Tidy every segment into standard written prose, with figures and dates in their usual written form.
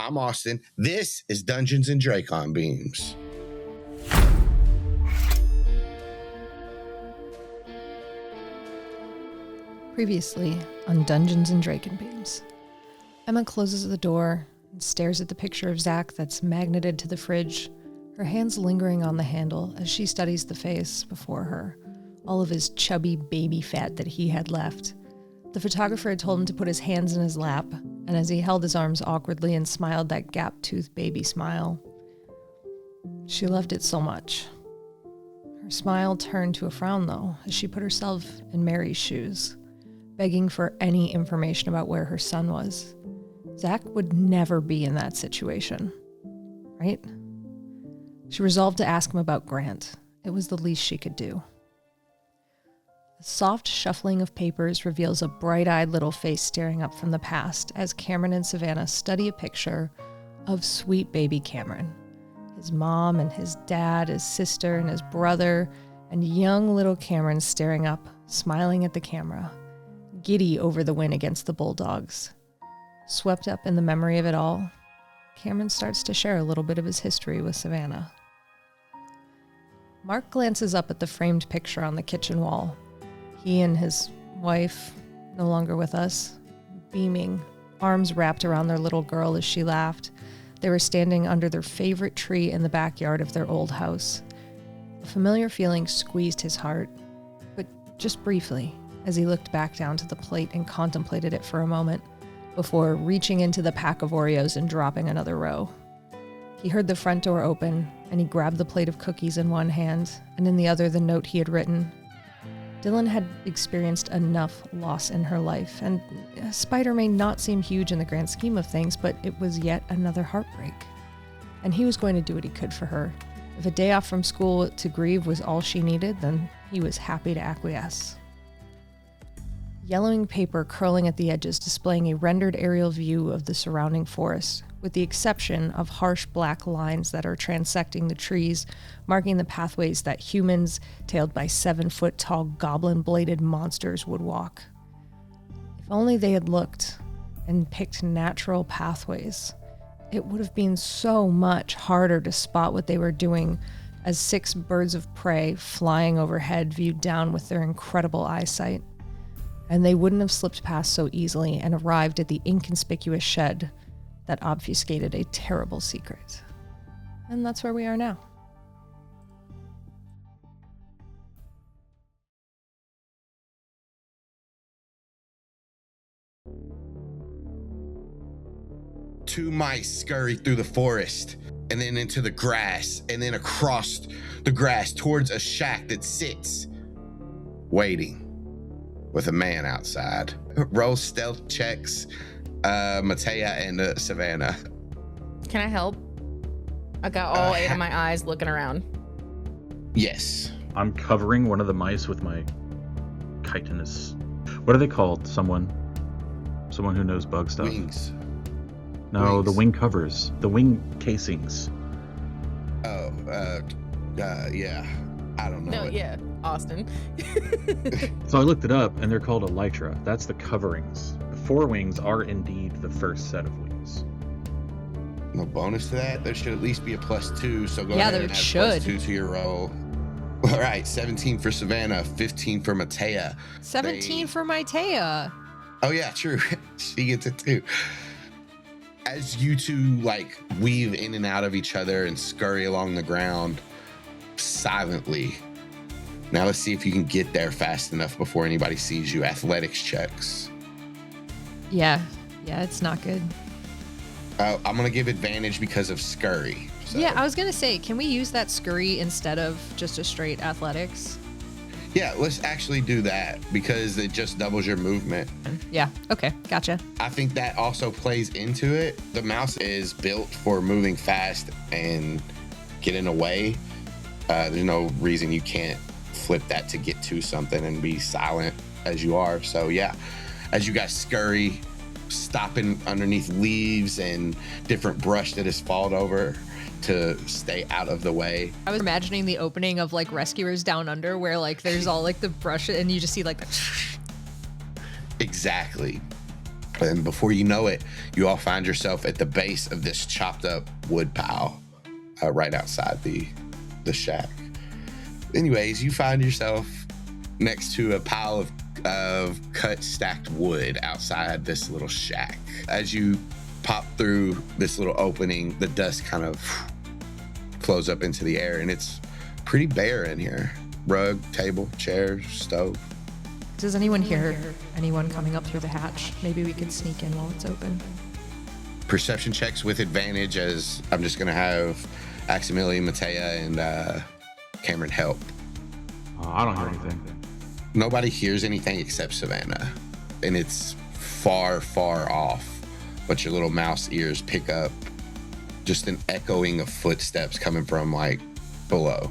I'm Austin. This is Dungeons and Dracon Beams. Previously on Dungeons and Dracon Beams. Emma closes the door and stares at the picture of Zach that's magneted to the fridge, her hands lingering on the handle as she studies the face before her, all of his chubby baby fat that he had left. The photographer had told him to put his hands in his lap, and as he held his arms awkwardly and smiled that gap-toothed baby smile, she loved it so much. Her smile turned to a frown, though, as she put herself in Mary's shoes, begging for any information about where her son was. Zach would never be in that situation, right? She resolved to ask him about Grant. It was the least she could do. The soft shuffling of papers reveals a bright-eyed little face staring up from the past as Kamren and Savannah study a picture of sweet baby Kamren. His mom and his dad, his sister and his brother, and young little Kamren staring up, smiling at the camera, giddy over the win against the Bulldogs. Swept up in the memory of it all, Kamren starts to share a little bit of his history with Savannah. Mark glances up at the framed picture on the kitchen wall. He and his wife, no longer with us, beaming, arms wrapped around their little girl as she laughed. They were standing under their favorite tree in the backyard of their old house. A familiar feeling squeezed his heart, but just briefly, as he looked back down to the plate and contemplated it for a moment, before reaching into the pack of Oreos and dropping another row. He heard the front door open, and he grabbed the plate of cookies in one hand, and in the other the note he had written. Dylan had experienced enough loss in her life, and a spider may not seem huge in the grand scheme of things, but it was yet another heartbreak. And he was going to do what he could for her. If a day off from school to grieve was all she needed, then he was happy to acquiesce. Yellowing paper curling at the edges displaying a rendered aerial view of the surrounding forest, with the exception of harsh black lines that are transecting the trees, marking the pathways that humans, tailed by 7-foot-tall goblin-bladed monsters, would walk. If only they had looked and picked natural pathways, it would have been so much harder to spot what they were doing as 6 birds of prey flying overhead viewed down with their incredible eyesight. And they wouldn't have slipped past so easily and arrived at the inconspicuous shed that obfuscated a terrible secret. And that's where we are now. Two mice scurry through the forest and then into the grass and then across the grass towards a shack that sits waiting with a man outside. Roll stealth checks, Matea and Savannah. Can I help? I got all 8 of my eyes looking around. Yes. I'm covering one of the mice with my chitinous... What are they called? Someone who knows bug stuff. Wings. No, Wings. The wing covers. The wing casings. Oh, yeah. I don't know. Yeah, Austin. So I looked it up, and they're called elytra. That's the coverings. The forewings are indeed the first set of wings. No bonus to that? There should at least be a +2, so go Yeah, ahead there and add should. +2 to your roll. All right, 17 for Savannah, 15 for Matea. 17 for Matea. Oh yeah, true. She gets it too. As you two weave in and out of each other and scurry along the ground silently. Now let's see if you can get there fast enough before anybody sees you. Athletics checks. Yeah, it's not good. I'm gonna give advantage because of scurry. So. Yeah, I was gonna say, can we use that scurry instead of just a straight athletics? Yeah, let's actually do that because it just doubles your movement. Yeah, okay, gotcha. I think that also plays into it. The mouse is built for moving fast and getting away. There's no reason you can't flip that to get to something and be silent as you are. So yeah, as you guys scurry, stopping underneath leaves and different brush that has fallen over to stay out of the way. I was imagining the opening of Rescuers Down Under where there's all the brush and you just see the Exactly. And before you know it, you all find yourself at the base of this chopped up wood pile right outside the shack. Anyways, you find yourself next to a pile of cut stacked wood outside this little shack. As you pop through this little opening, the dust kind of flows up into the air, and it's pretty bare in here. Rug, table, chairs, stove. Does anyone hear anyone coming up through the hatch? Maybe we could sneak in while it's open. Perception checks with advantage, as I'm just going to have Aximili, Matea, and Kamren help. I don't hear anything. Nobody hears anything except Savannah, and it's far, far off, but your little mouse ears pick up just an echoing of footsteps coming from like below.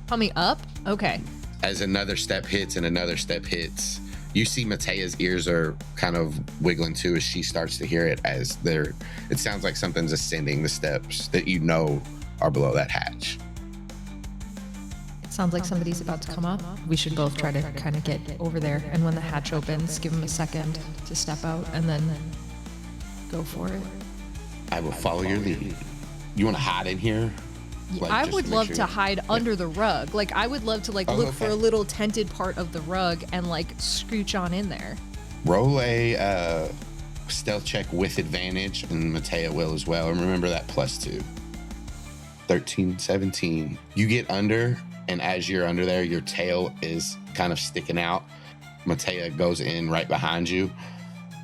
Coming up? Okay. As another step hits and another step hits, you see Matea's ears are kind of wiggling too as she starts to hear it, as it sounds like something's ascending the steps that you know are below that hatch. It sounds like somebody's about to come up. We should both try to kind of get over there, and when the hatch opens, give them a second to step out and then go for it. I will follow your lead. You want to hide in here? Like, I just would make love sure to hide under the rug. Like, I would love to look for a little tented part of the rug and scooch on in there. Roll a stealth check with advantage, and Matea will as well. And remember that +2. 13, 17. You get under, and as you're under there, your tail is kind of sticking out. Matea goes in right behind you.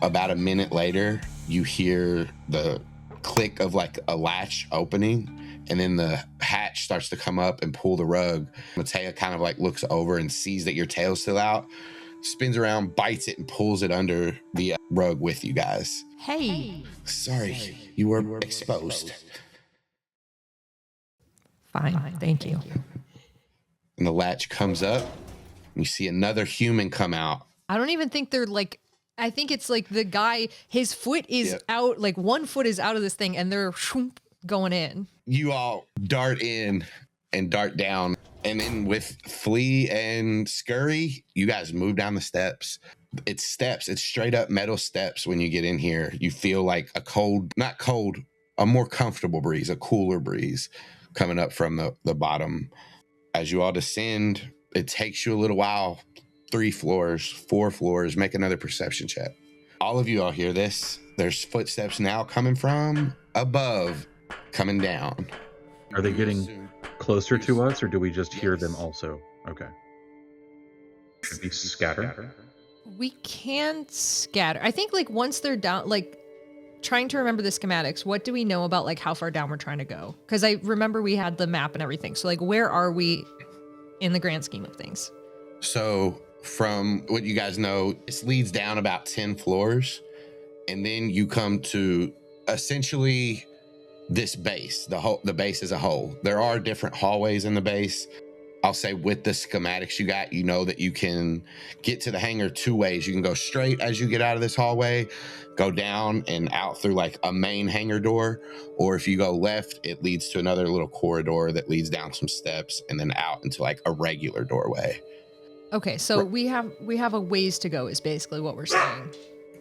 About a minute later, you hear the click of like a latch opening, and then the hatch starts to come up and pull the rug. Matea kind of like looks over and sees that your tail's still out, spins around, bites it, and pulls it under the rug with you guys. Hey. Sorry, you were exposed. Fine, thank you. And the latch comes up, and you see another human come out. I don't even think they're I think it's like the guy, his foot is out, like one foot is out of this thing, and they're going in. You all dart in and dart down, and then with Flea and Scurry, you guys move down the steps. It's straight up metal steps. When you get in here, you feel like a more comfortable breeze, a cooler breeze coming up from the bottom. As you all descend, it takes you a little while. 3 floors, 4 floors. Make another perception check. All of you all hear this. There's footsteps now coming from above, coming down. Are they getting closer to us, or do we just hear them also? Okay. Should we scatter? We can scatter. I think once they're down, trying to remember the schematics, what do we know about how far down we're trying to go? Because I remember we had the map and everything. So where are we in the grand scheme of things? So from what you guys know, this leads down about 10 floors, and then you come to essentially this base, the base as a whole. There are different hallways in the base. I'll say with the schematics you got, you know that you can get to the hangar 2 ways. You can go straight as you get out of this hallway, go down and out through a main hangar door, or if you go left, it leads to another little corridor that leads down some steps and then out into a regular doorway. Okay, so we have a ways to go is basically what we're saying.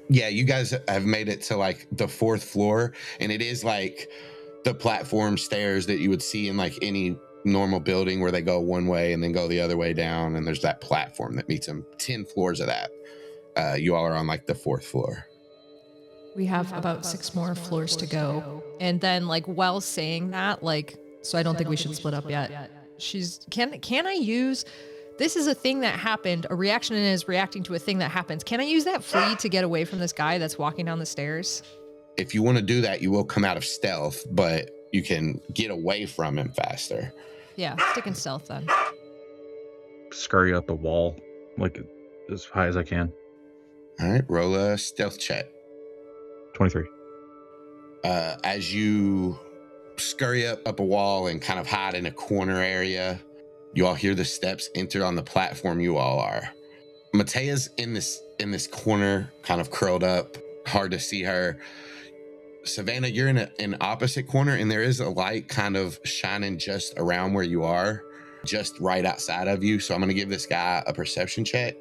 Yeah, you guys have made it to the 4th floor, and it is the platform stairs that you would see in any normal building where they go one way and then go the other way down, and there's that platform that meets them. 10 floors of that. You all are on the 4th floor. We have about 6 more floors to go. And then while saying that, so I don't think we should split up yet. Can I use, this is a thing that happened, a reaction is reacting to a thing that happens. Can I use that flea to get away from this guy that's walking down the stairs? If you want to do that, you will come out of stealth, but you can get away from him faster. Yeah, stick in stealth then. Scurry up the wall, as high as I can. All right, roll a stealth check. 23. As you scurry up a wall and kind of hide in a corner area, you all hear the steps enter on the platform you all are. Matea's in this corner, kind of curled up, hard to see her. Savannah, you're in an opposite corner, and there is a light kind of shining just around where you are, just right outside of you. So I'm going to give this guy a perception check,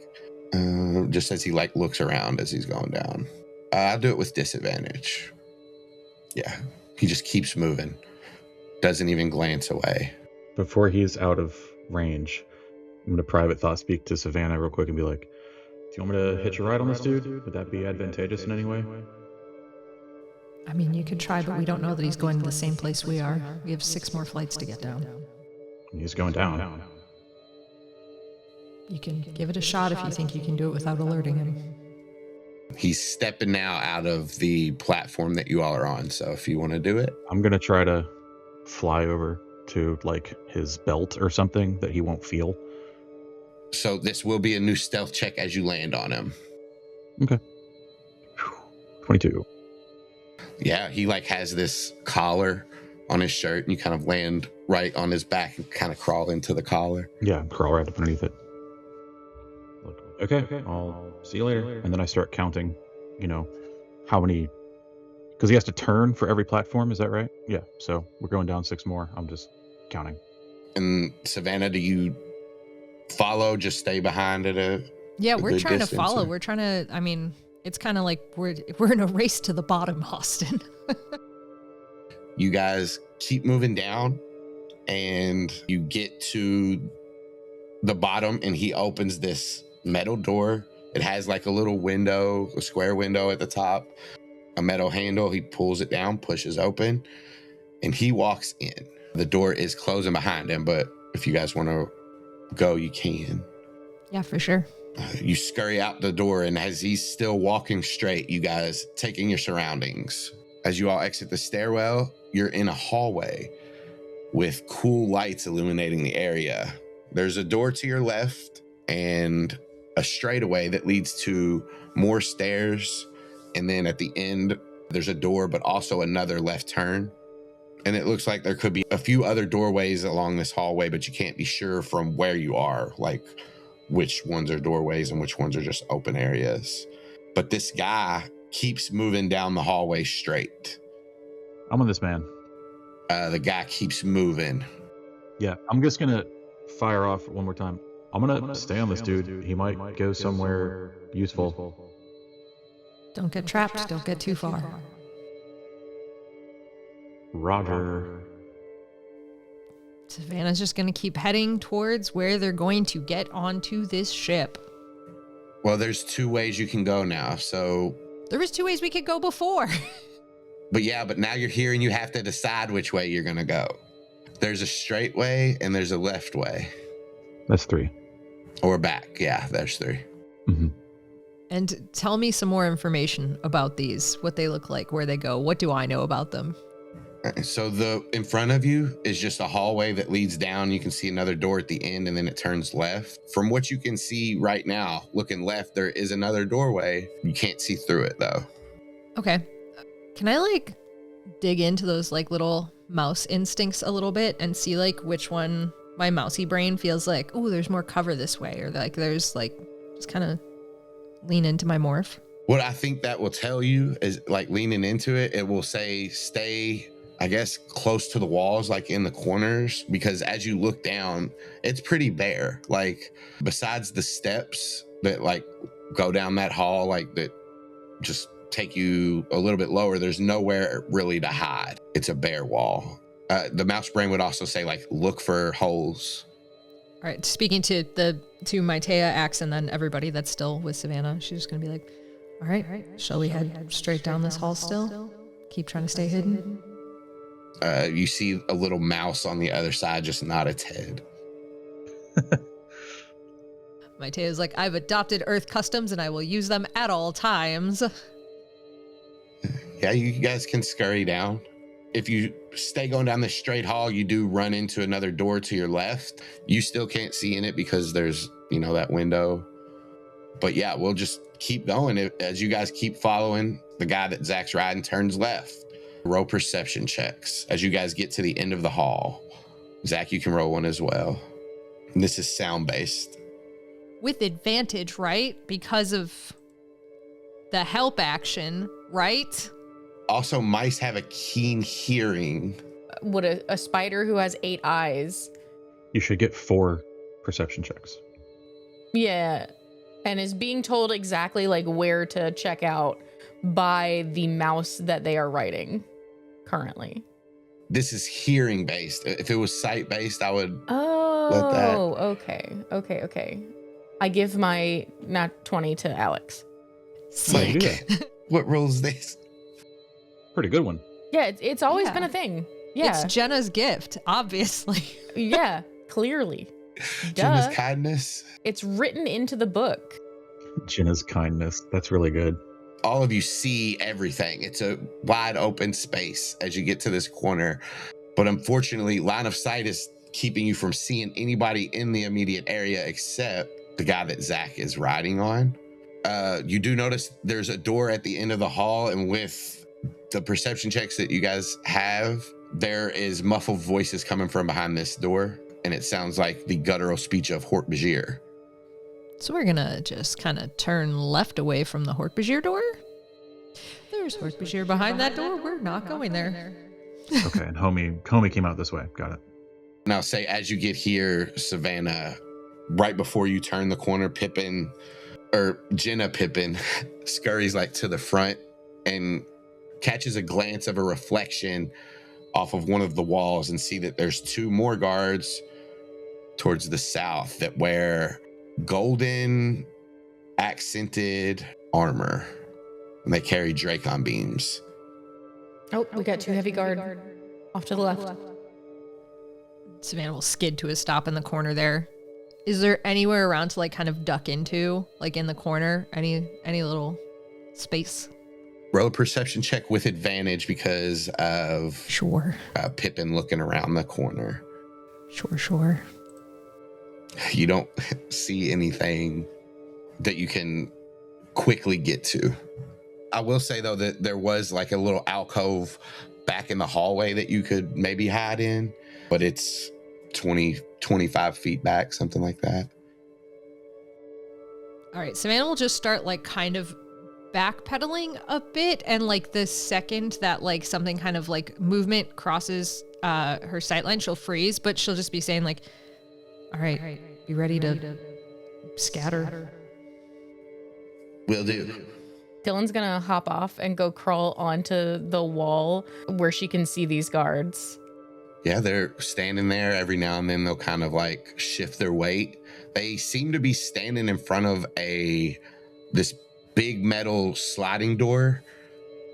just as he looks around as he's going down. I'll do it with disadvantage. Yeah, he just keeps moving. Doesn't even glance away. Before he's out of range, I'm going to private thought speak to Savannah real quick and be like, do you want me to hitch a ride on this dude? Would that be advantageous in any way? I mean, you could try, but we don't know that he's going to the same place we are. We have 6 more flights to get down. He's going down. You can give it a shot if you think you can do it without alerting him. He's stepping now out of the platform that you all are on. So if you want to do it. I'm going to try to fly over to like his belt or something that he won't feel. So this will be a new stealth check as you land on him. Okay. 22. Yeah, he like has this collar on his shirt and you kind of land right on his back and kind of crawl into the collar. Yeah, crawl right up underneath it. Okay, I'll see you later. And then I start counting, how many, because he has to turn for every platform, is that right? Yeah, so we're going down 6 more. I'm just counting. And Savannah, do you follow, just stay behind at a Yeah, we're good trying to distance, follow. or- We're trying to, I mean, it's kind of like we're in a race to the bottom, Austin. You guys keep moving down and you get to the bottom and he opens this metal door. It has like a little window, a square window at the top, a metal handle. He pulls it down, pushes open, and he walks in. The door is closing behind him, but if you guys want to go, you can. Yeah, for sure. You scurry out the door, and as he's still walking straight, you guys taking your surroundings. As you all exit the stairwell, you're in a hallway with cool lights illuminating the area. There's a door to your left and a straightaway that leads to more stairs. And then at the end, there's a door, but also another left turn. And it looks like there could be a few other doorways along this hallway, but you can't be sure from where you are, like which ones are doorways and which ones are just open areas. But this guy keeps moving down the hallway straight. I'm on this man. The guy keeps moving. Yeah, I'm just going to fire off one more time. I'm going to stay on this dude. He might go somewhere useful. Don't get trapped. Don't get too far. Roger. Savannah's just going to keep heading towards where they're going to get onto this ship. Well, there's 2 ways you can go now. So, There was 2 ways we could go before. but now you're here and you have to decide which way you're going to go. There's a straight way and there's a left way. That's 3. Or back. Yeah, there's 3. Mm-hmm. And tell me some more information about these, what they look like, where they go. What do I know about them? So in front of you is just a hallway that leads down. You can see another door at the end and then it turns left. From what you can see right now, looking left, there is another doorway. You can't see through it though. Okay. Can I dig into those little mouse instincts a little bit and see which one my mousy brain feels like, oh, there's more cover this way, or there's just kind of lean into my morph? What I think that will tell you is leaning into it, it will say stay, I guess, close to the walls, in the corners, because as you look down, it's pretty bare. Besides the steps that go down that hall, that just take you a little bit lower, there's nowhere really to hide. It's a bare wall. The mouse brain would also say look for holes. All right, speaking to Maitea, Axe, and then everybody that's still with Savannah, she's just gonna be like, all right, shall we head straight down this hall still? Keep trying to stay hidden? You see a little mouse on the other side just nod its head. Maitea's like, I've adopted Earth customs and I will use them at all times. Yeah, you guys can scurry down. If you stay going down this straight hall, you do run into another door to your left. You still can't see in it because there's, that window. But yeah, we'll just keep going. As you guys keep following, the guy that Zach's riding turns left. Roll perception checks as you guys get to the end of the hall. Zach, you can roll one as well. And this is sound-based. With advantage, right? Because of the help action, right? Also, mice have a keen hearing. Would a spider who has 8 eyes? You should get 4 perception checks. Yeah. And is being told exactly where to check out by the mouse that they are riding currently. This is hearing based. If it was sight based, I would Oh, that. okay. I give my nat 20 to Alex. Wait, Sick. What rule is this? Pretty good one. Yeah, it's always Yeah. been a thing. Yeah. It's Jenna's gift, obviously. Yeah, clearly. Jenna's Duh. kindness. It's written into the book. Jenna's kindness. That's really good. All of you see everything. It's a wide open space as you get to this corner. But unfortunately, line of sight is keeping you from seeing anybody in the immediate area except the guy that Zach is riding on. You do notice there's a door at the end of the hall, and with the perception checks that you guys have, there is muffled voices coming from behind this door, and it sounds like the guttural speech of Hork-Bajir. So we're gonna just kind of turn left away from the Hork-Bajir door. There's Hork-Bajir behind that door. We're not going there. Okay, and homie came out this way. Got it. Now, say as you get here, Savannah, right before you turn the corner, Jenna Pippin scurries like to the front and catches a glance of a reflection off of one of the walls and see that there's two more guards towards the south that wear golden accented armor, and they carry Dracon Beams. Oh, we got 2 heavy guard off to the left. Savannah will skid to a stop in the corner there. Is there anywhere around to like kind of duck into, like in the corner? Any little space? Roll a perception check with advantage because of Sure. Pippin looking around the corner. Sure. You don't see anything that you can quickly get to. I will say, though, that there was like a little alcove back in the hallway that you could maybe hide in, but it's 25 feet back, something like that. All right, Savannah will just start like kind of backpedaling a bit, and like the second that like something kind of like movement crosses her sightline, she'll freeze, but she'll just be saying like, all right, be ready to scatter. Will do. Dylan's gonna hop off and go crawl onto the wall where she can see these guards. Yeah, they're standing there. Every now and then they'll kind of like shift their weight. They seem to be standing in front of this big metal sliding door,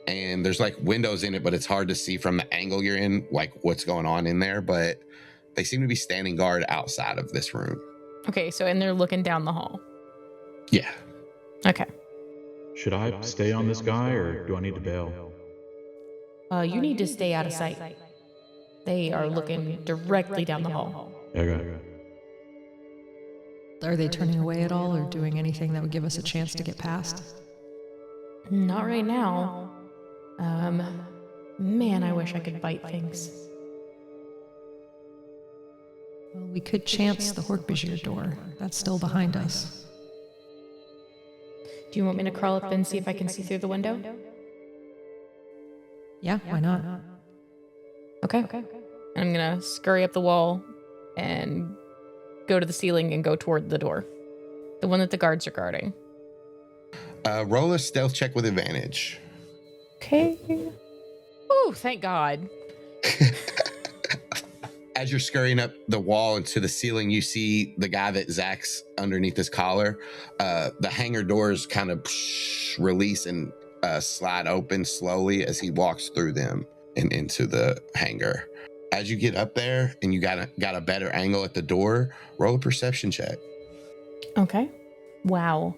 and there's like windows in it, but it's hard to see from the angle you're in, like what's going on in there. But they seem to be standing guard outside of this room. Okay, and they're looking down the hall. Yeah. Okay. Should I stay on this guy, or do I need to bail? You need to stay out of sight. They are looking directly down the hall. Okay. Are they turning away at all or doing anything that would give us a chance to get past? Not right now. Man, I wish I could bite things. Well, we could chance the Hork-Bajir door. That's still behind us. Do you want me to crawl up and see if I can see through the window? Yeah, why not? Okay. I'm gonna scurry up the wall and go to the ceiling and go toward the door. The one that the guards are guarding. Roll a stealth check with advantage. Okay. Oh, thank God. As you're scurrying up the wall and to the ceiling, you see the guy that Zach's underneath his collar. The hangar doors kind of release and slide open slowly as he walks through them and into the hangar. As you get up there and you got a better angle at the door, roll a perception check. Okay. Wow.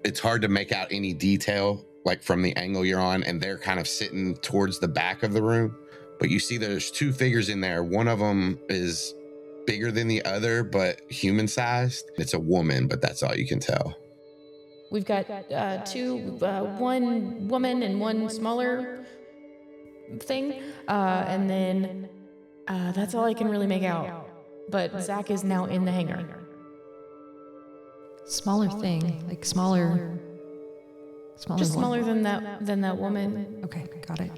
It's hard to make out any detail like from the angle you're on, and they're kind of sitting towards the back of the room. But you see there's 2 figures in there. One of them is bigger than the other, but human-sized. It's a woman, but that's all you can tell. We've got 2, one woman and one smaller thing. And then that's all I can really make out. But Zach is now in the hangar. Smaller thing, like smaller. Just what? smaller than that woman. Okay, got it.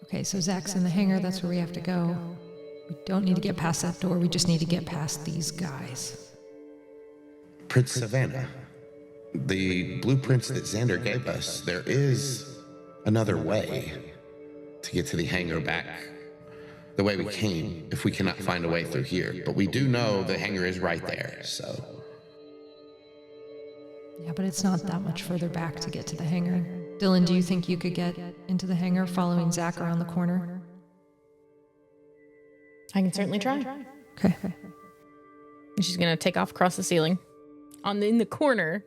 Okay, so Zach's in the hangar. That's where we have to go. We don't need to get past that door. We just need to get past these guys. Prince Savannah, the blueprints that Xander gave us, there is another way to get to the hangar back the way we came if we cannot find a way through here. But we do know the hangar is right there, so. Yeah, but it's not that much further back to get to the hangar. Dylan, do you think you could get into the hangar following Zach around the corner? I can certainly try. Okay. And she's gonna take off across the ceiling, in the corner.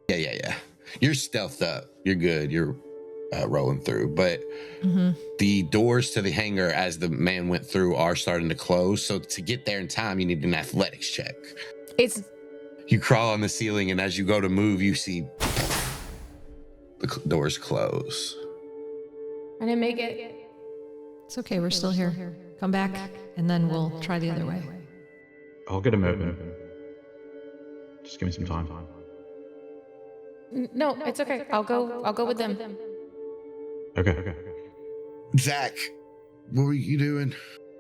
Yeah. You're stealthed up. You're good. You're rolling through. But the doors to the hangar, as the man went through, are starting to close. So to get there in time, you need an athletics check. You crawl on the ceiling, and as you go to move, you see the doors close. I didn't make it. It's okay, we're still here. Come back, and then we'll try the other way. I'll get him open. Just give me some time. No, it's okay. I'll go with them. Okay. Zach, what were you doing?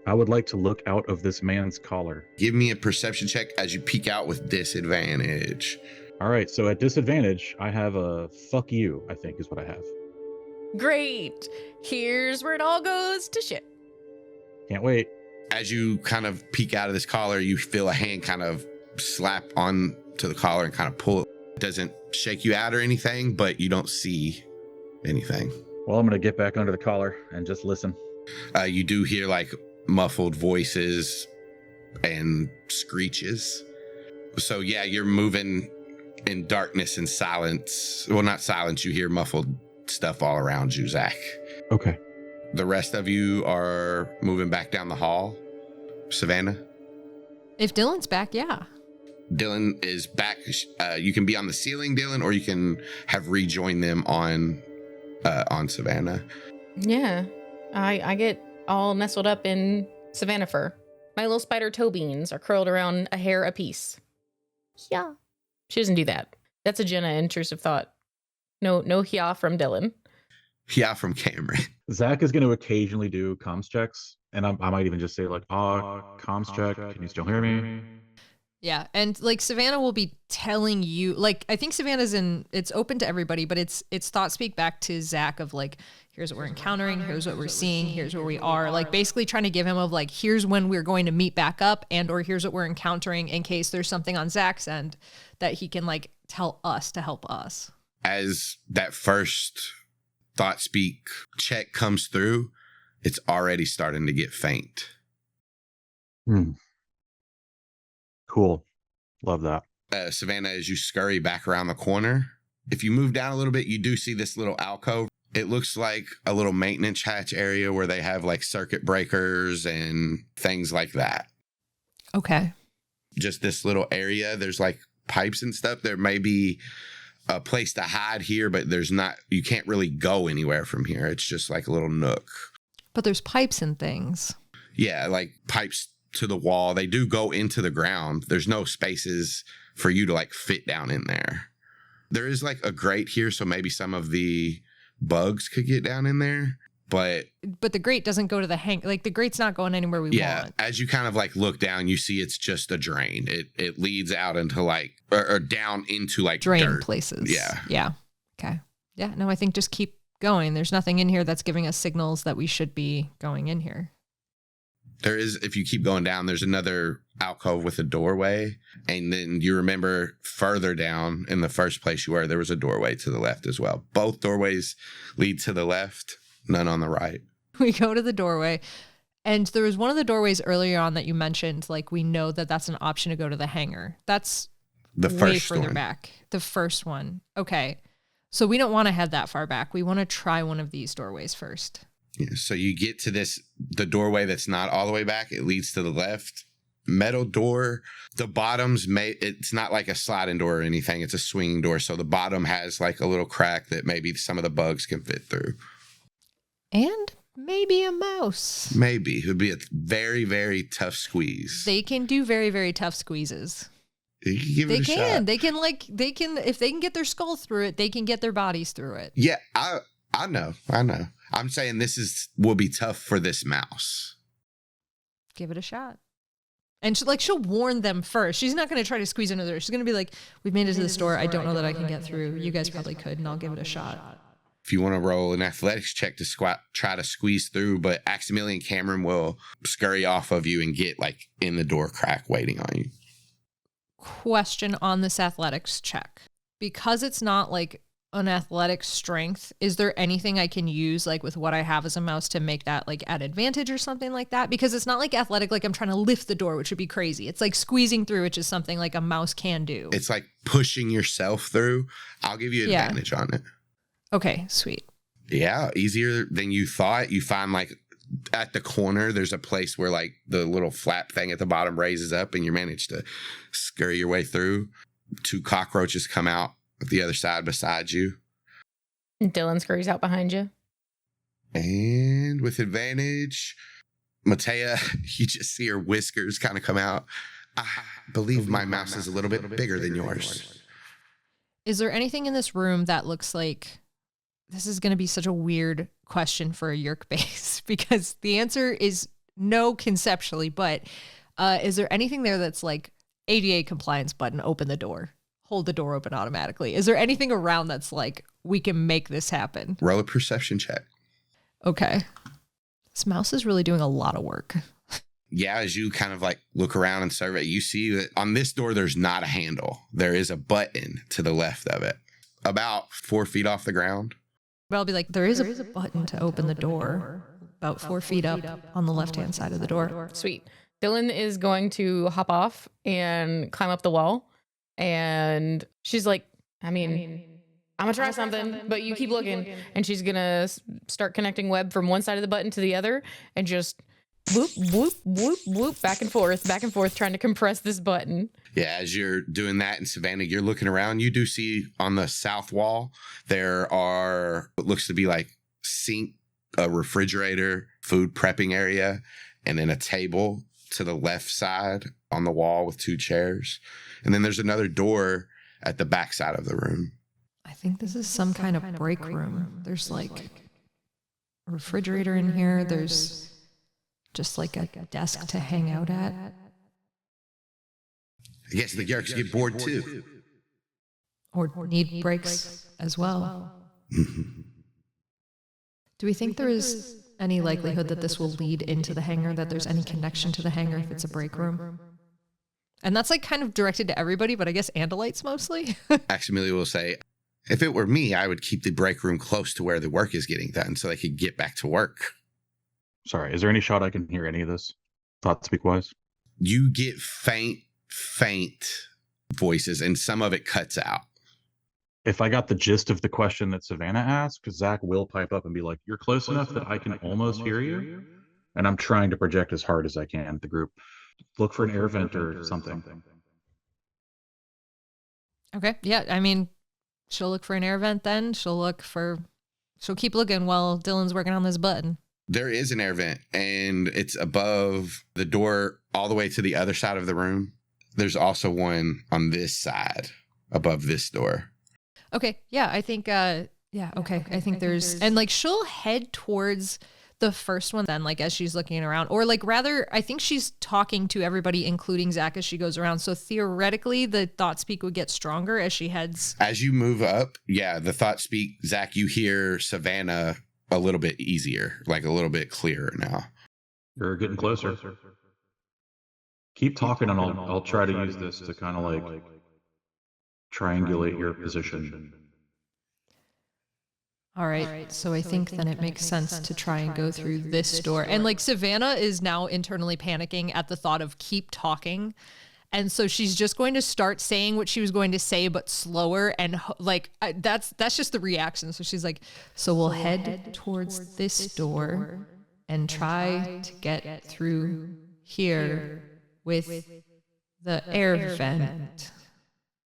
I would like to look out of this man's collar. Give me a perception check as you peek out with disadvantage. All right, so at disadvantage, I have a fuck you, I think is what I have. Great. Here's where it all goes to shit. Can't wait. As you kind of peek out of this collar, you feel a hand kind of slap on to the collar and kind of pull it. It doesn't shake you out or anything, but you don't see anything. Well, I'm going to get back under the collar and just listen. You do hear like muffled voices and screeches. So yeah, you're moving in darkness and silence. Well, not silence. You hear muffled stuff all around you, Zach. Okay. The rest of you are moving back down the hall. Savannah? If Dylan's back, yeah. Dylan is back. You can be on the ceiling, Dylan, or you can have rejoined them on Savannah. Yeah. I get all nestled up in Savannah fur. My little spider toe beans are curled around a hair apiece. Yeah. She doesn't do that. That's a Jenna intrusive thought. No hya from Dylan. Yeah, from Kamren. Zach is going to occasionally do comms checks, and I might even just say like, comms check, can you still hear me? Yeah, and like Savannah will be telling you, like, I think Savannah's it's open to everybody, but it's thought speak back to Zach of like, here's what we're encountering, here's what we're seeing, here's where we are, like basically trying to give him of like, here's when we're going to meet back up, and or here's what we're encountering in case there's something on Zach's end that he can like tell us to help us. As that first thought speak check comes through, it's already starting to get faint. Cool. Love that. Savannah, as you scurry back around the corner, if you move down a little bit, you do see this little alcove. It looks like a little maintenance hatch area where they have like circuit breakers and things like that. Okay. Just this little area. There's like pipes and stuff. There may be a place to hide here, but you can't really go anywhere from here. It's just like a little nook. But there's pipes and things. Yeah, like pipes to the wall. They do go into the ground. There's no spaces for you to like fit down in there. There is like a grate here, so maybe some of the bugs could get down in there. But the grate doesn't go to the like the grate's not going anywhere we want. As you kind of like look down, you see it's just a drain. It leads out into like or down into like drain dirt places. Yeah. Okay. Yeah. No, I think just keep going. There's nothing in here that's giving us signals that we should be going in here. There is, if you keep going down, there's another alcove with a doorway. And then you remember further down in the first place you were, there was a doorway to the left as well. Both doorways lead to the left, none on the right. We go to the doorway. And there was one of the doorways earlier on that you mentioned, like we know that that's an option to go to the hangar. That's the way first further one. back. The first one. Okay. So we don't want to head that far back. We want to try one of these doorways first. Yeah, so you get to the doorway that's not all the way back. It leads to the left. Metal door. The bottom's it's not like a sliding door or anything. It's a swinging door. So the bottom has like a little crack that maybe some of the bugs can fit through. And maybe a mouse. Maybe. It would be a very, very tough squeeze. They can do very, very tough squeezes. You can give it a shot. They can, if they can get their skull through it, they can get their bodies through it. Yeah, I know. I'm saying will be tough for this mouse. Give it a shot. And she'll warn them first. She's not going to try to squeeze into the door. She's going to be like, we've made it to the store. I don't know that I can get through. You guys probably could, and I'll give it a shot. If you want to roll an athletics check to try to squeeze through, but Aximili and Kamren will scurry off of you and get like in the door crack waiting on you. Question on this athletics check. Because it's not like an athletic strength, is there anything I can use like with what I have as a mouse to make that like at advantage or something like that? Because it's not like athletic, like I'm trying to lift the door, which would be crazy. It's like squeezing through, which is something like a mouse can do. It's like pushing yourself through. I'll give you advantage on it. Okay, sweet. Yeah, easier than you thought. You find like at the corner, there's a place where like the little flap thing at the bottom raises up and you manage to scurry your way through. 2 cockroaches come out the other side beside you. Dylan scurries out behind you. And with advantage, Matea, you just see her whiskers kind of come out. I believe my mouse is a little bit bigger than yours. Is there anything in this room that looks like, this is going to be such a weird question for a Yeerk base, because the answer is no conceptually, but is there anything there that's like ADA compliance button, open the door? Hold the door open automatically. Is there anything around that's like, we can make this happen? Roll a perception check. Okay. This mouse is really doing a lot of work. Yeah, as you kind of like look around and survey, you see that on this door, there's not a handle. There is a button to the left of it, about 4 feet off the ground. But I'll be like, there is a button to open the door about 4 feet up on the left-hand side of the door. Sweet. Dylan is going to hop off and climb up the wall. And she's like, I'm going to try something, but you keep looking. And she's going to start connecting web from one side of the button to the other and just whoop, whoop, whoop, whoop, back and forth, trying to compress this button. Yeah, as you're doing that in Savannah, you're looking around. You do see on the south wall, there are what looks to be like sink, a refrigerator, food prepping area, and then a table to the left side on the wall with 2 chairs. And then there's another door at the back side of the room. I think this is some kind of break room. There's like a refrigerator in here. There's just like a desk to hang out at. I guess the Yeerks get bored too. Or need breaks as well. Do we think there is any likelihood that this will lead into the hangar, that there's any connection to the hangar if it's a break room? And that's like kind of directed to everybody, but I guess Andalites mostly. Aximili will say, if it were me, I would keep the break room close to where the work is getting done so they could get back to work. Sorry, is there any shot I can hear any of this? Thought speak wise? You get faint voices, and some of it cuts out. If I got the gist of the question that Savannah asked, Zach will pipe up and be like, you're close enough that I can almost hear you. And I'm trying to project as hard as I can at the group. Look for an air vent or something. Okay. Yeah. She'll look for an air vent then. She'll keep looking while Dylan's working on this button. There is an air vent, and it's above the door all the way to the other side of the room. There's also one on this side above this door. Okay. Yeah. I think, okay. I think there's, and like she'll head towards the first one then, like as she's looking around, or like rather, I think she's talking to everybody, including Zach, as she goes around. So theoretically, the thought speak would get stronger as she heads. As you move up, yeah, the thought speak, Zach, you hear Savannah a little bit easier, like a little bit clearer now. You're getting closer. Keep talking, and I'll try to use this to kind of like triangulate your position. All right. So I think then it makes sense to try and go through this door. And like Savannah is now internally panicking at the thought of keep talking. And so she's just going to start saying what she was going to say, but slower. And like, that's just the reaction. So she's like, so we'll head towards this door and try to get through here with the air vent.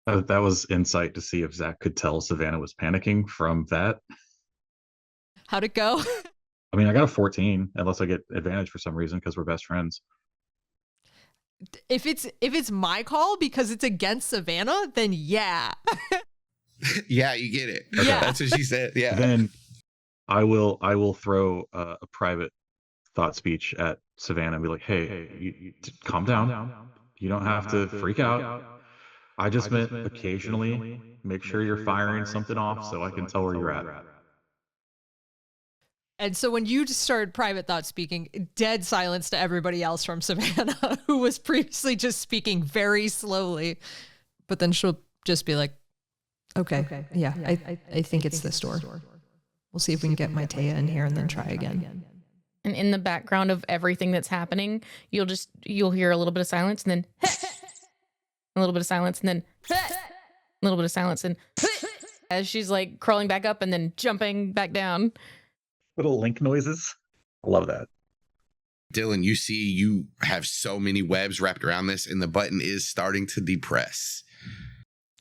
That was insight to see if Zach could tell Savannah was panicking from that. How'd it go? I mean, I got a 14, unless I get advantage for some reason because we're best friends. If it's my call because it's against Savannah, then yeah. Yeah, you get it. Okay. That's what she said. Yeah. Then I will throw a private thought speech at Savannah and be like, hey, you calm down. You don't have to freak out. I just meant occasionally make sure you're firing something off so I can tell where you're at. And so when you started private thought speaking, dead silence to everybody else from Savannah, who was previously just speaking very slowly. But then she'll just be like, okay. Yeah, I think it's this door. We'll see if we can get my Taya in here and then try again. And in the background of everything that's happening, you'll hear a little bit of silence and then a little bit of silence and then a little bit of silence and as she's like crawling back up and then jumping back down. Little link noises. I love that. Dylan, you see you have so many webs wrapped around this and the button is starting to depress.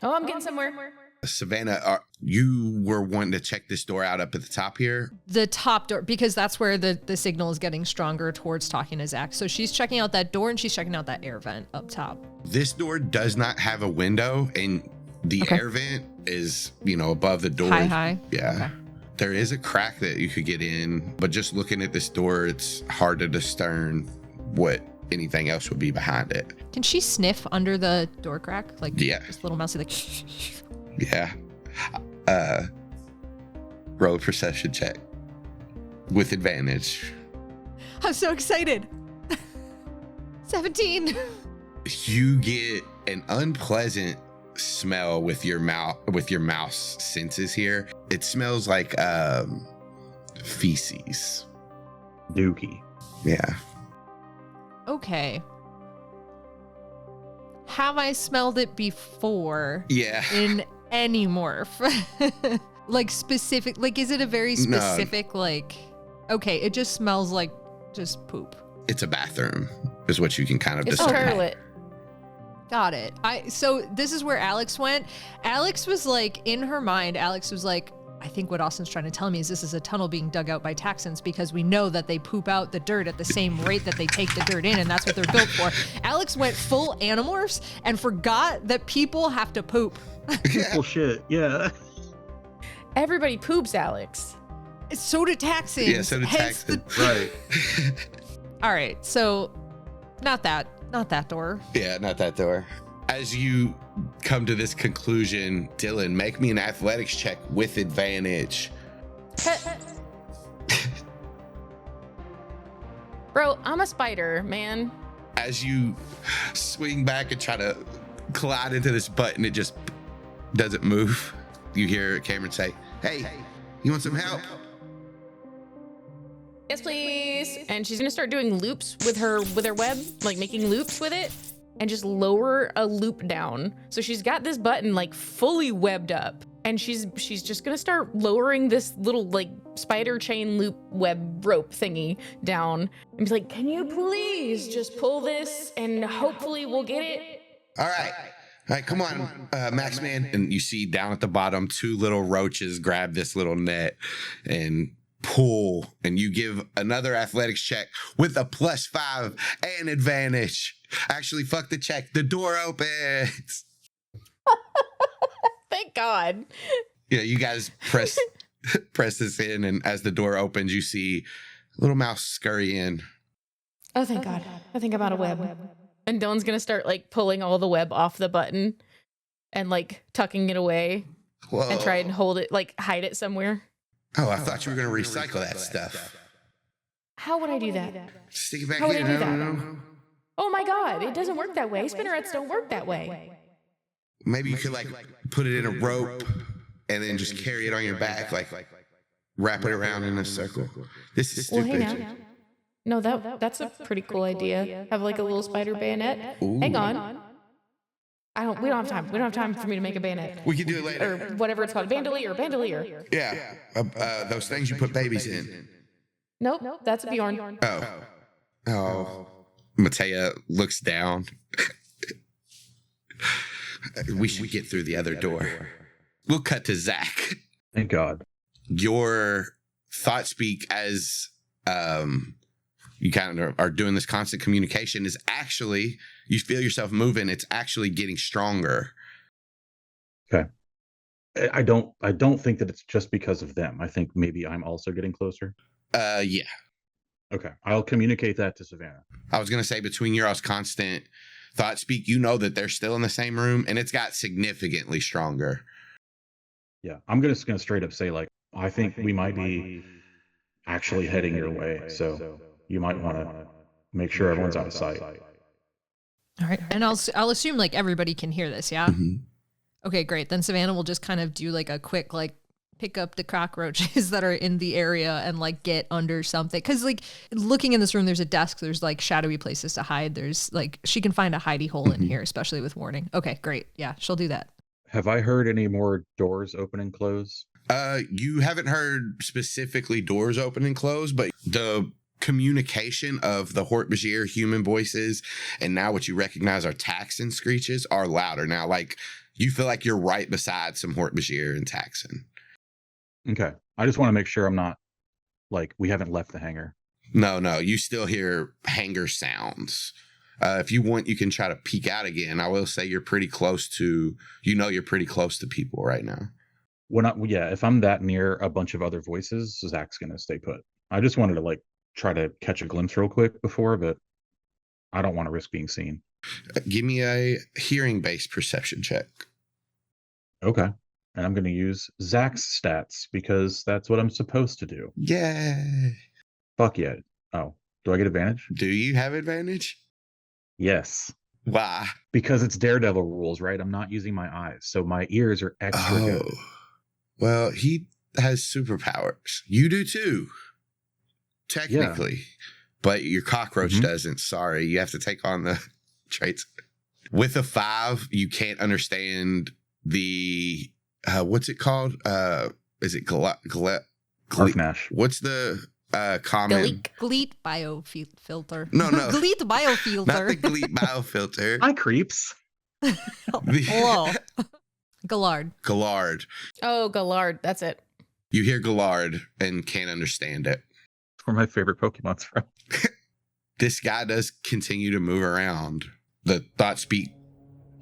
Oh, I'm getting somewhere. Savannah, you were wanting to check this door out up at the top here? The top door, because that's where the signal is getting stronger towards talking to Zach. So she's checking out that door and she's checking out that air vent up top. This door does not have a window and the air vent is, above the door. High. Yeah. Okay. There is a crack that you could get in, but just looking at this door, it's hard to discern what anything else would be behind it. Can she sniff under the door crack? Like, yeah. Just little mousey, like, yeah. Roll a perception check with advantage. I'm so excited. 17. You get an unpleasant smell with your mouse senses here. It smells like feces. Dookie. Yeah. Okay. Have I smelled it before? Yeah. In any morph? Like specific, like is it a very specific, like, okay, it just smells like just poop. It's a bathroom is what you can kind of It's discern. a toilet. Got it. So this is where Alex went. Alex was like, in her mind, Alex was like, I think what Austin's trying to tell me is this is a tunnel being dug out by Taxons because we know that they poop out the dirt at the same rate that they take the dirt in, and that's what they're built for. Alex went full Animorphs and forgot that people have to poop. Well, shit, yeah. Everybody poops, Alex. So do Taxons. Yeah, so do Taxons. Right. All right, so not that door. Yeah, not that door. As you come to this conclusion, Dylan, make me an athletics check with advantage. Bro, I'm a spider, man. As you swing back and try to collide into this button, it just doesn't move. You hear Kamren say, hey, you want some help? Yes, please. And she's gonna start doing loops with her web, like making loops with it, and just lower a loop down. So she's got this button like fully webbed up, and she's just gonna start lowering this little like spider chain loop web rope thingy down, and be like, "Can you please just pull this, and hopefully we'll get it." All right, come on, Max Man. And you see down at the bottom, two little roaches grab this little net and pull, and you give another athletics check with a +5 and advantage. Actually, fuck the check. The door opens. Thank God. Yeah, you guys press this in, and as the door opens, you see a little mouse scurry in. Oh, thank God. I think I'm out of web. And Dylan's gonna start like pulling all the web off the button and like tucking it away. Whoa. And try and hold it, like hide it somewhere. Oh, I thought you were going to recycle that stuff. How would I do that? Stick it back How would in. I do I don't that? know. Oh my God, it doesn't work that way. Spinnerets don't work that way. Maybe you could like put it in a rope and then just carry it on your back, like wrap it around in a circle. This is Well, stupid. hey now. No, that's a pretty cool idea. Have like a little spider bayonet. Ooh. Hang on. We don't have time. We don't have time for me to make a bayonet. We can do it later. Or whatever it's called. Bandolier. Yeah. Those things you put babies in. Nope, that's a Bjorn. Oh. Matea looks down. We should get through the other door. We'll cut to Zach. Thank God. Your thought speak as you kind of are doing this constant communication is actually, you feel yourself moving. It's actually getting stronger. Okay. I don't think that it's just because of them. I think maybe I'm also getting closer. Yeah. Okay, I'll communicate that to Savannah. I was going to say, between your all's constant thought speak, you know that they're still in the same room, and it's got significantly stronger. Yeah, I'm just gonna straight up say, like, I think we might be actually heading your way, so you might want to make sure everyone's out of sight. All right. And I'll assume like everybody can hear this, yeah? Mm-hmm. Okay, great. Then Savannah will just kind of do like a quick like pick up the cockroaches that are in the area and like get under something. Because like looking in this room, there's a desk, there's like shadowy places to hide. There's like she can find a hidey hole in here, especially with warning. Okay, great. Yeah, she'll do that. Have I heard any more doors open and close? You haven't heard specifically doors open and close, but the communication of the Hork-Bajir human voices and now what you recognize are Taxon screeches are louder now. Like you feel like you're right beside some Hork-Bajir and Taxon. Okay, I just want to make sure I'm not like we haven't left the hangar. No, you still hear hangar sounds. If you want, you can try to peek out again. I will say you're pretty close to people right now. If I'm that near a bunch of other voices, Zach's gonna stay put. I just wanted to like try to catch a glimpse real quick before, but I don't want to risk being seen. Give me a hearing-based perception check. Okay. And I'm going to use Zach's stats because that's what I'm supposed to do. Yay. Fuck yeah. Oh, do I get advantage? Do you have advantage? Yes. Why? Because it's Daredevil rules, right? I'm not using my eyes, so my ears are extra good. Well, he has superpowers. You do too. Technically. Yeah. But your cockroach doesn't. Sorry. You have to take on the traits. With a 5, you can't understand the what's it called? Is it Arfnash? What's the common Gleet biofilter? No. Gleet biofilter. Not the Gleet biofilter. Hi, creeps. Hello. Gallard. Oh, Gallard. That's it. You hear Gallard and can't understand it. Where my favorite Pokemon's from. This guy does continue to move around. The thought speak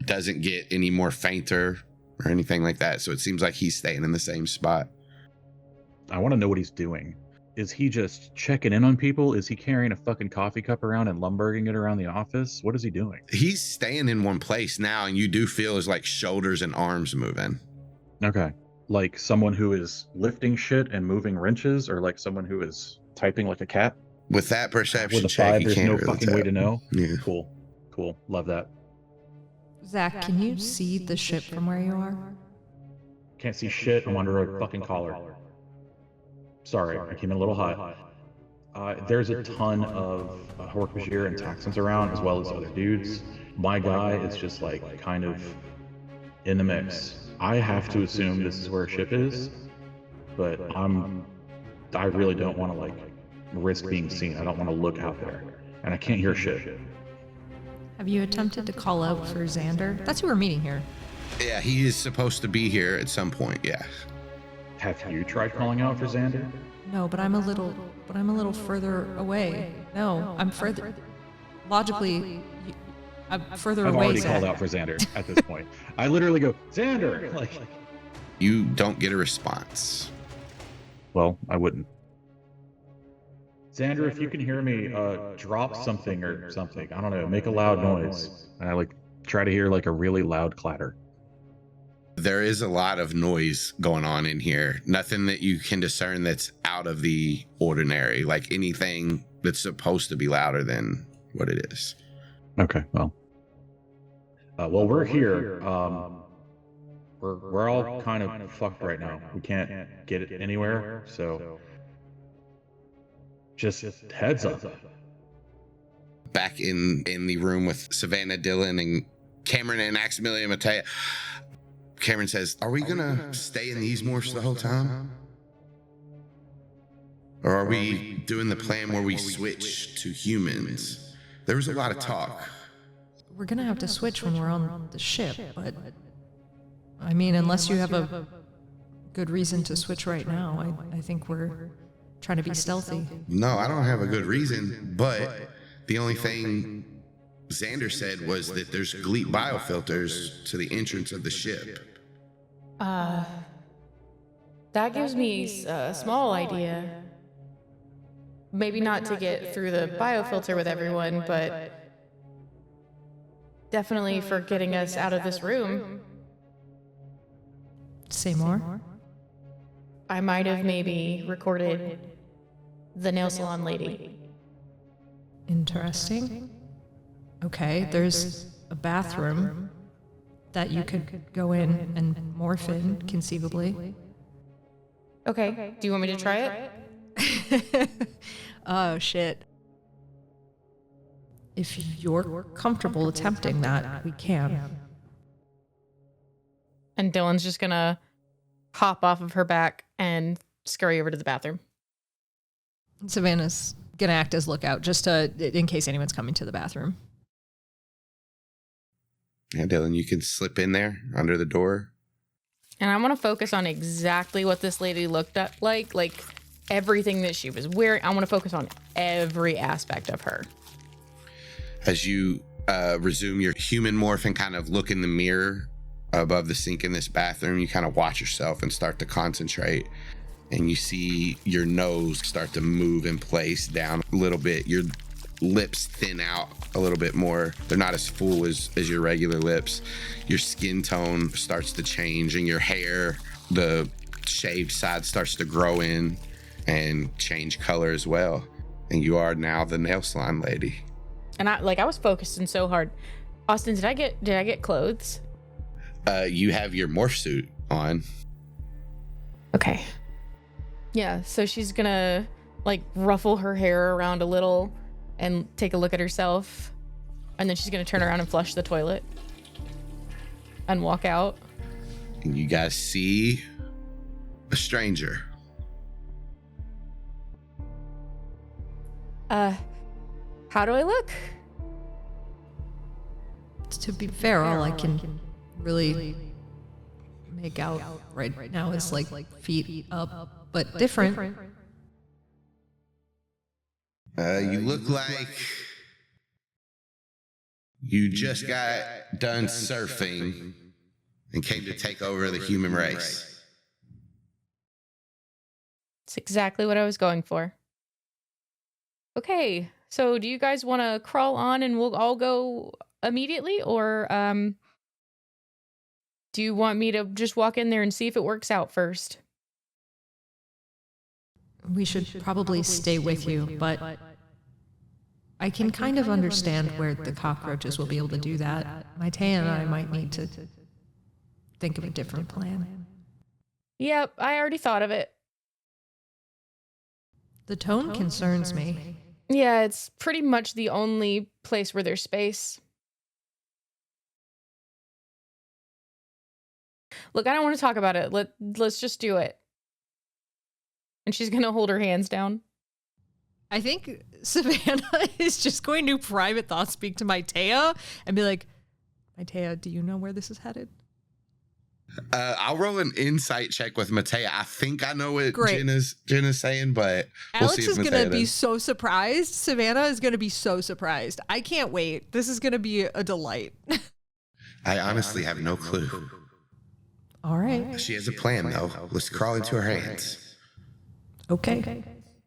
doesn't get any more fainter or anything like that. So it seems like he's staying in the same spot. I want to know what he's doing. Is he just checking in on people? Is he carrying a fucking coffee cup around and lumberging it around the office? What is he doing? He's staying in one place now, and you do feel his like shoulders and arms moving. Okay. Like someone who is lifting shit and moving wrenches, or like someone who is typing like a cat? With that perception with a check, 5, you there's can't no really fucking tell. way to know. Yeah. Cool. Love that. Zach, can you see the ship from where you are? Can't see shit. I'm under a fucking collar. Sorry, I came in a little hot. There's a ton of Hork-Bajir and Taxons around, as well as other dudes. My guy is just like kind of in the mix. I have to assume this is where a ship is, but I really don't want to like risk being seen. I don't want to look out there, and I can't hear shit. Have you attempted to call out for Xander? That's who we're meeting here. Yeah, he is supposed to be here at some point. Yeah. Have you tried calling out for Xander? No, but I'm a little further away. No, I'm further. Logically, I'm further I've away. already called out for Xander at this point. I literally go, Xander! Like, You don't get a response. well, I wouldn't. Xander, if you can hear me, drop something or something. I don't know, make a loud noise. And I like try to hear like a really loud clatter. There is a lot of noise going on in here. Nothing that you can discern that's out of the ordinary, like anything that's supposed to be louder than what it is. Okay, well, we're here. We're all kind of fucked right now. We can't get it anywhere, so just heads up. Back in the room with Savannah, Dylan, and Kamren and Aximili and Matea, Kamren says, are we gonna stay in these morphs the whole time? Or are we doing the plan where we switch to humans? There was a lot of talk. We're gonna have to switch when we're on the ship, but I mean, unless you have a good reason to switch right now, I think we're trying to be stealthy. No, I don't have a good reason, but the only thing Xander said was that there's Gleet biofilters to the entrance of the ship. That gives me a small idea. maybe not to get through the biofilter with everyone, but definitely for getting us out of this room. Say more? I might have maybe recorded the nail salon lady. Interesting. Okay, there's a bathroom that you could go in and morph in, conceivably. Okay, do you want me to try it? Oh, shit. If you're comfortable attempting that, we can. And Dylan's just gonna hop off of her back and scurry over to the bathroom. Savannah's gonna act as lookout, just in case anyone's coming to the bathroom. Yeah, Dylan, you can slip in there under the door. And I want to focus on exactly what this lady looked at like everything that she was wearing. I want to focus on every aspect of her. As you resume your human morph and kind of look in the mirror above the sink in this bathroom, you kind of watch yourself and start to concentrate. And you see your nose start to move in place down a little bit. Your lips thin out a little bit more. They're not as full as your regular lips. Your skin tone starts to change, and your hair, the shaved side, starts to grow in and change color as well. And you are now the nail salon lady. And I was focusing so hard. Austin, did I get clothes? You have your morph suit on. Okay. Yeah, so she's gonna ruffle her hair around a little and take a look at herself, and then she's gonna turn around and flush the toilet and walk out. And you guys see a stranger. How do I look? To be fair, all I can really make out right now is feet up, but different. You look like you just got done surfing and came to take over the human race. It's exactly what I was going for. Okay, so do you guys want to crawl on and we'll all go immediately, or do you want me to just walk in there and see if it works out first? We should probably stay with you, but I can kind of understand where the cockroaches will be able to do that. Matea and I might need to think of a different plan. Yep, I already thought of it. The tone concerns me. Yeah, it's pretty much the only place where there's space. Look, I don't want to talk about it. Let's just do it. And she's going to hold her hands down. I think Savannah is just going to private thought speak to Matea and be like, Matea, do you know where this is headed? I'll roll an insight check with Matea. I think I know what Great. Jenna's saying, but we'll Alex see if is going to Matea be does. so surprised. Savannah is going to be so surprised. I can't wait. This is going to be a delight. I honestly have no clue. All right. She has a plan, though. Let's crawl into her hands. Okay.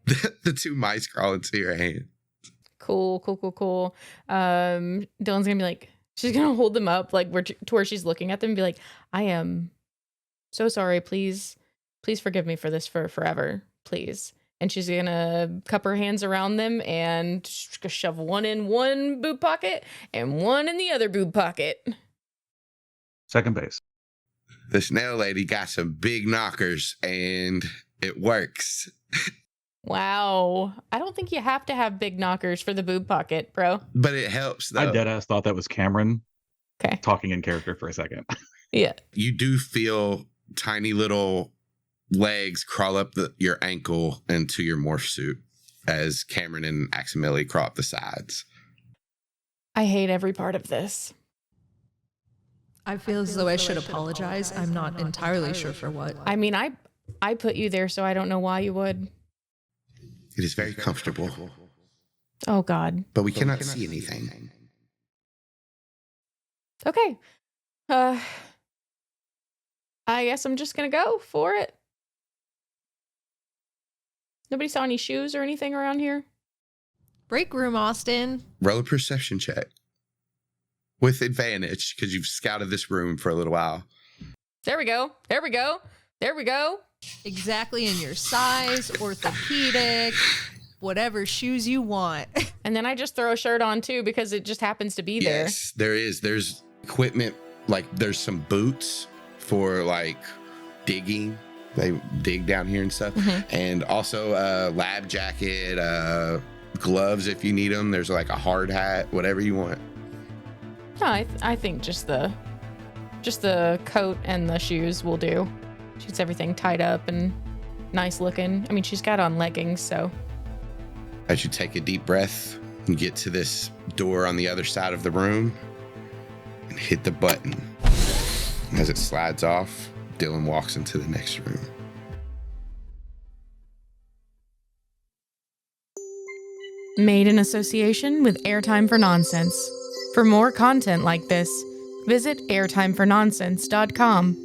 The two mice crawl into your hand. Cool. Dylan's going to be like, she's going to hold them up to where she's looking at them and be like, I am so sorry. Please forgive me for this for forever. Please. And she's going to cup her hands around them and shove one in one boob pocket and one in the other boob pocket. Second base. This nail lady got some big knockers, and it works. Wow. I don't think you have to have big knockers for the boob pocket, bro. But it helps, though. I deadass thought that was Kamren Okay. talking in character for a second. Yeah. You do feel tiny little legs crawl up your ankle into your morph suit as Kamren and Aximili crawl up the sides. I hate every part of this. I feel as though I should apologize. I'm not entirely sure for what. I mean, I put you there, so I don't know why you would. It is very comfortable, Oh, God. but we cannot see anything. Okay. I guess I'm just going to go for it. Nobody saw any shoes or anything around here? Break room, Austin. Roll a perception check. With advantage, because you've scouted this room for a little while. There we go. There we go. There we go. Exactly in your size, orthopedic, whatever shoes you want. And then I just throw a shirt on too because it just happens to be there. Yes, there is. There's equipment, like there's some boots for like digging. They dig down here and stuff. Mm-hmm. And also a lab jacket, gloves if you need them. There's like a hard hat, whatever you want. No, I think just the coat and the shoes will do. She gets everything tied up and nice looking. I mean, she's got on leggings, so. As you take a deep breath, you get to this door on the other side of the room and hit the button. As it slides off, Dylan walks into the next room. Made in association with Airtime for Nonsense. For more content like this, visit airtimefornonsense.com.